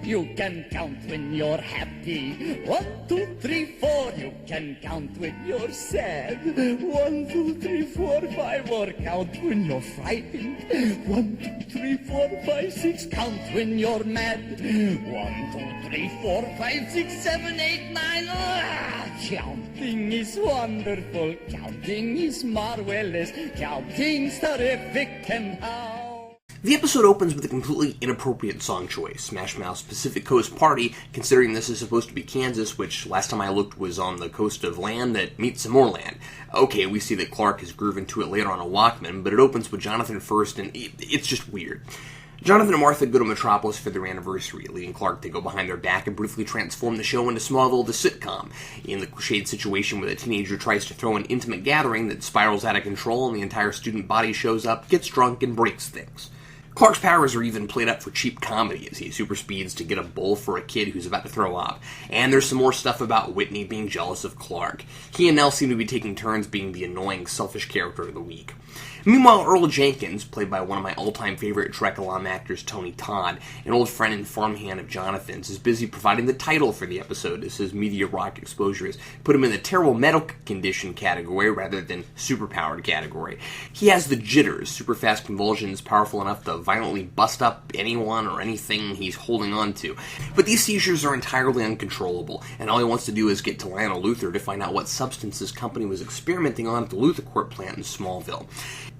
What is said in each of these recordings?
You can count when you're happy. 1, 2, 3, 4. You can count when you're sad. 1, 2, 3, 4, 5. Or count when you're frightened. 1, 2, 3, 4, 5, 6. Count when you're mad. 1, 2, 3, 4, 5, 6, 7, 8, 9. Counting is wonderful. Counting is marvelous. Counting's terrific. And how? The episode opens with a completely inappropriate song choice, Smash Mouth's Pacific Coast Party, considering this is supposed to be Kansas, which last time I looked was on the coast of land that meets some more land. Okay, we see that Clark is grooving to it later on a Walkman, but it opens with Jonathan first, and it's just weird. Jonathan and Martha go to Metropolis for their anniversary, leading Clark to go behind their back and briefly transform the show into Smallville, the sitcom, in the cliched situation where a teenager tries to throw an intimate gathering that spirals out of control and the entire student body shows up, gets drunk, and breaks things. Clark's powers are even played up for cheap comedy as he super speeds to get a bowl for a kid who's about to throw up. And there's some more stuff about Whitney being jealous of Clark. He and Nell seem to be taking turns being the annoying, selfish character of the week. Meanwhile, Earl Jenkins, played by one of my all-time favorite Trek alum actors, Tony Todd, an old friend and farmhand of Jonathan's, is busy providing the title for the episode as his media rock exposures put him in the terrible medical condition category rather than superpowered category. He has the jitters, super fast convulsions powerful enough to violently bust up anyone or anything he's holding on to. But these seizures are entirely uncontrollable, and all he wants to do is get to Lionel Luthor to find out what substance his company was experimenting on at the Luthor plant in Smallville.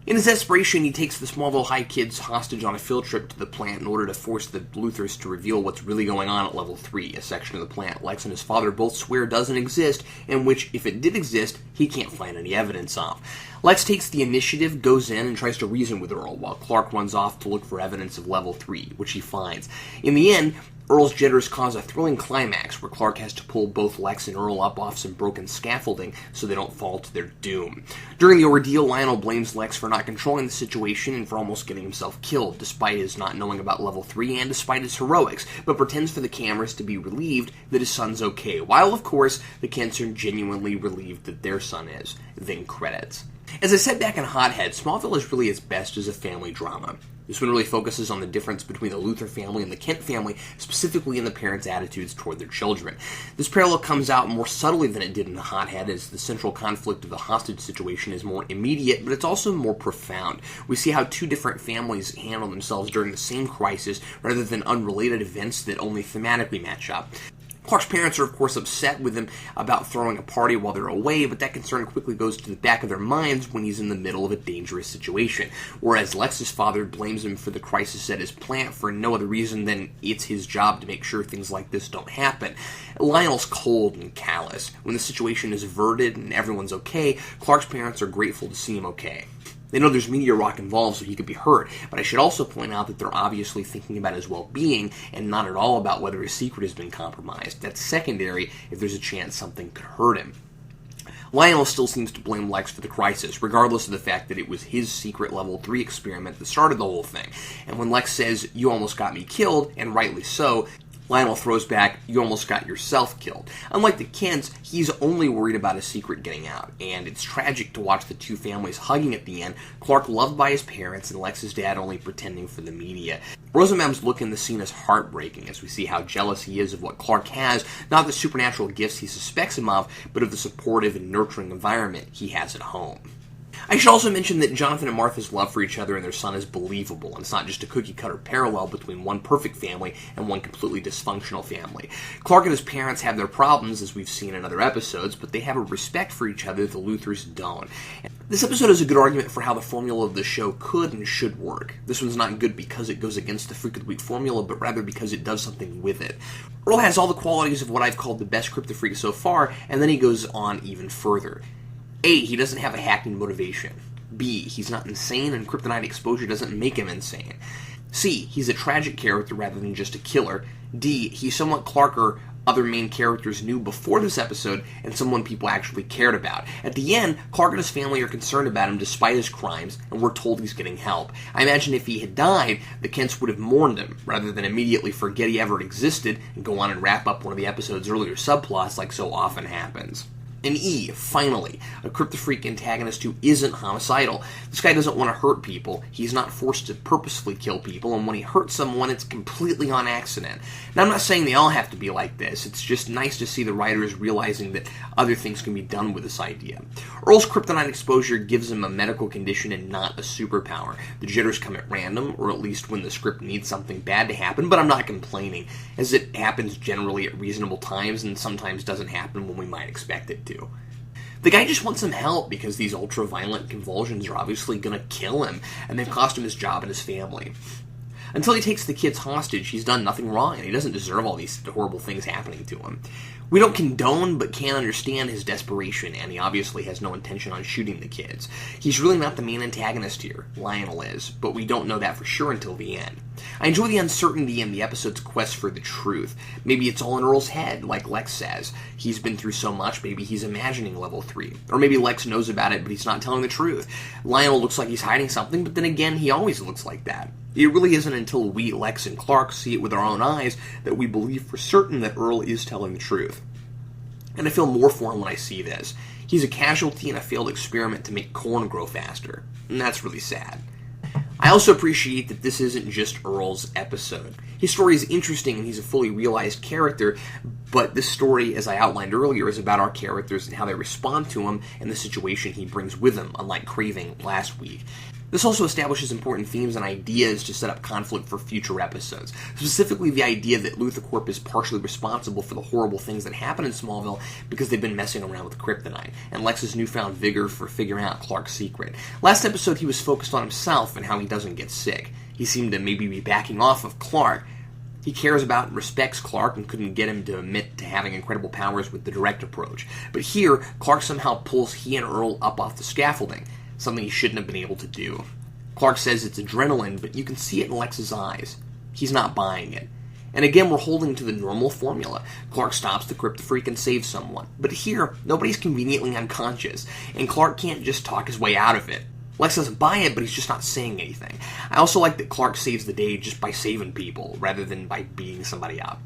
In his desperation, he takes the Smallville High kids hostage on a field trip to the plant in order to force the Luthors to reveal what's really going on at Level 3, a section of the plant Lex and his father both swear doesn't exist, and which, if it did exist, he can't find any evidence of. Lex takes the initiative, goes in, and tries to reason with Earl, while Clark runs off to look for evidence of Level 3, which he finds. In the end, Earl's jitters cause a thrilling climax where Clark has to pull both Lex and Earl up off some broken scaffolding so they don't fall to their doom. During the ordeal, Lionel blames Lex for not controlling the situation and for almost getting himself killed, despite his not knowing about Level 3 and despite his heroics, but pretends for the cameras to be relieved that his son's okay, while, of course, the Kents are genuinely relieved that their son is. Then credits. As I said back in Hothead, Smallville is really its best as a family drama. This one really focuses on the difference between the Luthor family and the Kent family, specifically in the parents' attitudes toward their children. This parallel comes out more subtly than it did in Hothead, as the central conflict of the hostage situation is more immediate, but it's also more profound. We see how two different families handle themselves during the same crisis, rather than unrelated events that only thematically match up. Clark's parents are, of course, upset with him about throwing a party while they're away, but that concern quickly goes to the back of their minds when he's in the middle of a dangerous situation. Whereas Lex's father blames him for the crisis at his plant for no other reason than it's his job to make sure things like this don't happen. Lionel's cold and callous. When the situation is averted and everyone's okay, Clark's parents are grateful to see him okay. They know there's meteor rock involved, so he could be hurt, but I should also point out that they're obviously thinking about his well-being and not at all about whether his secret has been compromised. That's secondary if there's a chance something could hurt him. Lionel still seems to blame Lex for the crisis, regardless of the fact that it was his secret Level 3 experiment that started the whole thing. And when Lex says, "You almost got me killed," and rightly so, Lionel throws back, "You almost got yourself killed." Unlike the Kents, he's only worried about his secret getting out, and it's tragic to watch the two families hugging at the end, Clark loved by his parents and Lex's dad only pretending for the media. Rosenbaum's look in the scene is heartbreaking as we see how jealous he is of what Clark has, not the supernatural gifts he suspects him of, but of the supportive and nurturing environment he has at home. I should also mention that Jonathan and Martha's love for each other and their son is believable, and it's not just a cookie-cutter parallel between one perfect family and one completely dysfunctional family. Clark and his parents have their problems, as we've seen in other episodes, but they have a respect for each other that the Luthors don't. This episode is a good argument for how the formula of the show could and should work. This one's not good because it goes against the Freak of the Week formula, but rather because it does something with it. Earl has all the qualities of what I've called the best Kryptofreak so far, and then he goes on even further. A, he doesn't have a hackneyed motivation. B, he's not insane, and kryptonite exposure doesn't make him insane. C, he's a tragic character rather than just a killer. D, he's someone Clark or other main characters knew before this episode, and someone people actually cared about. At the end, Clark and his family are concerned about him despite his crimes, and we're told he's getting help. I imagine if he had died, the Kents would have mourned him, rather than immediately forget he ever existed and go on and wrap up one of the episode's earlier subplots like so often happens. And E, finally, a Kryptofreak antagonist who isn't homicidal. This guy doesn't want to hurt people, he's not forced to purposefully kill people, and when he hurts someone, it's completely on accident. Now, I'm not saying they all have to be like this, it's just nice to see the writers realizing that other things can be done with this idea. Earl's kryptonite exposure gives him a medical condition and not a superpower. The jitters come at random, or at least when the script needs something bad to happen, but I'm not complaining, as it happens generally at reasonable times and sometimes doesn't happen when we might expect it to. The guy just wants some help because these ultra-violent convulsions are obviously going to kill him, and they've cost him his job and his family. Until he takes the kids hostage, he's done nothing wrong, and he doesn't deserve all these horrible things happening to him. We don't condone, but can understand his desperation, and he obviously has no intention on shooting the kids. He's really not the main antagonist here, Lionel is, but we don't know that for sure until the end. I enjoy the uncertainty in the episode's quest for the truth. Maybe it's all in Earl's head, like Lex says. He's been through so much, maybe he's imagining level 3. Or maybe Lex knows about it, but he's not telling the truth. Lionel looks like he's hiding something, but then again, he always looks like that. It really isn't until we, Lex and Clark, see it with our own eyes that we believe for certain that Earl is telling the truth. And I feel more for him when I see this. He's a casualty in a failed experiment to make corn grow faster. And that's really sad. I also appreciate that this isn't just Earl's episode. His story is interesting and he's a fully realized character, but this story, as I outlined earlier, is about our characters and how they respond to him and the situation he brings with him, unlike Craving last week. This also establishes important themes and ideas to set up conflict for future episodes. Specifically, the idea that LuthorCorp is partially responsible for the horrible things that happen in Smallville because they've been messing around with kryptonite, and Lex's newfound vigor for figuring out Clark's secret. Last episode, he was focused on himself and how he doesn't get sick. He seemed to maybe be backing off of Clark. He cares about and respects Clark and couldn't get him to admit to having incredible powers with the direct approach. But here, Clark somehow pulls he and Earl up off the scaffolding, something he shouldn't have been able to do. Clark says it's adrenaline, but you can see it in Lex's eyes. He's not buying it. And again, we're holding to the normal formula. Clark stops the Kryptofreak and saves someone. But here, nobody's conveniently unconscious, and Clark can't just talk his way out of it. Lex doesn't buy it, but he's just not saying anything. I also like that Clark saves the day just by saving people, rather than by beating somebody up.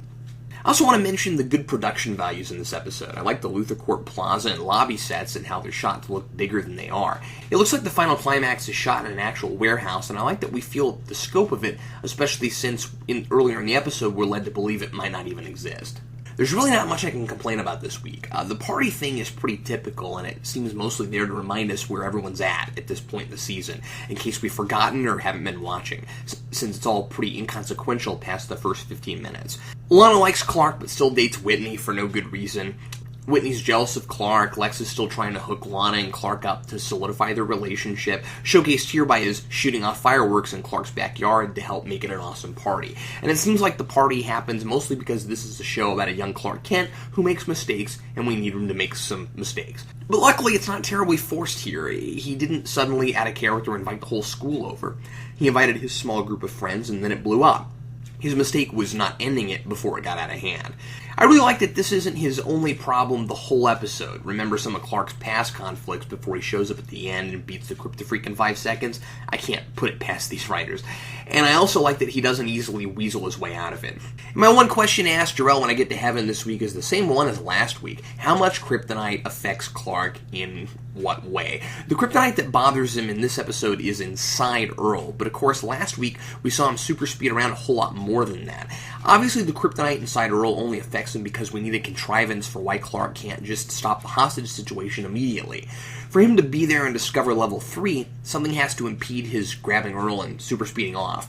I also want to mention the good production values in this episode. I like the LuthorCorp plaza and lobby sets and how they're shot to look bigger than they are. It looks like the final climax is shot in an actual warehouse, and I like that we feel the scope of it, especially since earlier in the episode we're led to believe it might not even exist. There's really not much I can complain about this week. The party thing is pretty typical, and it seems mostly there to remind us where everyone's at this point in the season, in case we've forgotten or haven't been watching, since it's all pretty inconsequential past the first 15 minutes. Lana likes Clark, but still dates Whitney for no good reason. Whitney's jealous of Clark. Lex is still trying to hook Lana and Clark up to solidify their relationship, showcased here by his shooting off fireworks in Clark's backyard to help make it an awesome party. And it seems like the party happens mostly because this is a show about a young Clark Kent who makes mistakes, and we need him to make some mistakes. But luckily, it's not terribly forced here. He didn't suddenly, out of character, invite the whole school over. He invited his small group of friends, and then it blew up. His mistake was not ending it before it got out of hand. I really like that this isn't his only problem the whole episode. Remember some of Clark's past conflicts before he shows up at the end and beats the Kryptofreak in 5 seconds? I can't put it past these writers. And I also like that he doesn't easily weasel his way out of it. My one question to ask Jarrell when I get to heaven this week is the same one as last week. How much kryptonite affects Clark in what way? The kryptonite that bothers him in this episode is inside Earl, but of course last week we saw him super speed around a whole lot more than that. Obviously the kryptonite inside Earl only affects him because we need a contrivance for why Clark can't just stop the hostage situation immediately. For him to be there and discover level 3, something has to impede his grabbing Earl and super speeding off.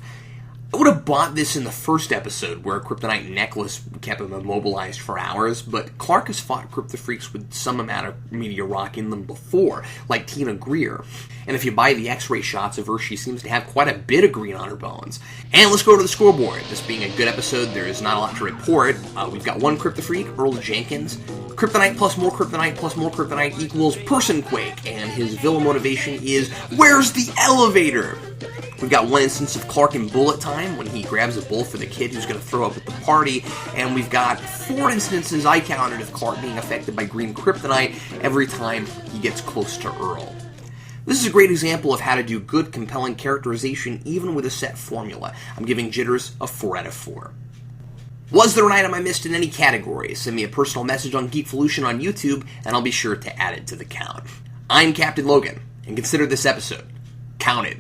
I would have bought this in the first episode, where a kryptonite necklace kept him immobilized for hours, but Clark has fought Kryptofreaks with some amount of meteor rock in them before, like Tina Greer. And if you buy the X-ray shots of her, she seems to have quite a bit of green on her bones. And let's go to the scoreboard. This being a good episode, there is not a lot to report. We've got one Kryptofreak, Earl Jenkins. Kryptonite plus more kryptonite plus more kryptonite equals Personquake, and his villain motivation is, where's the elevator? We've got one instance of Clark in bullet time when he grabs a bull for the kid who's going to throw up at the party, and we've got 4 instances I counted of Clark being affected by green kryptonite every time he gets close to Earl. This is a great example of how to do good, compelling characterization even with a set formula. I'm giving Jitters a 4 out of 4. Was there an item I missed in any category? Send me a personal message on Geekvolution on YouTube, and I'll be sure to add it to the count. I'm Captain Logan, and consider this episode counted.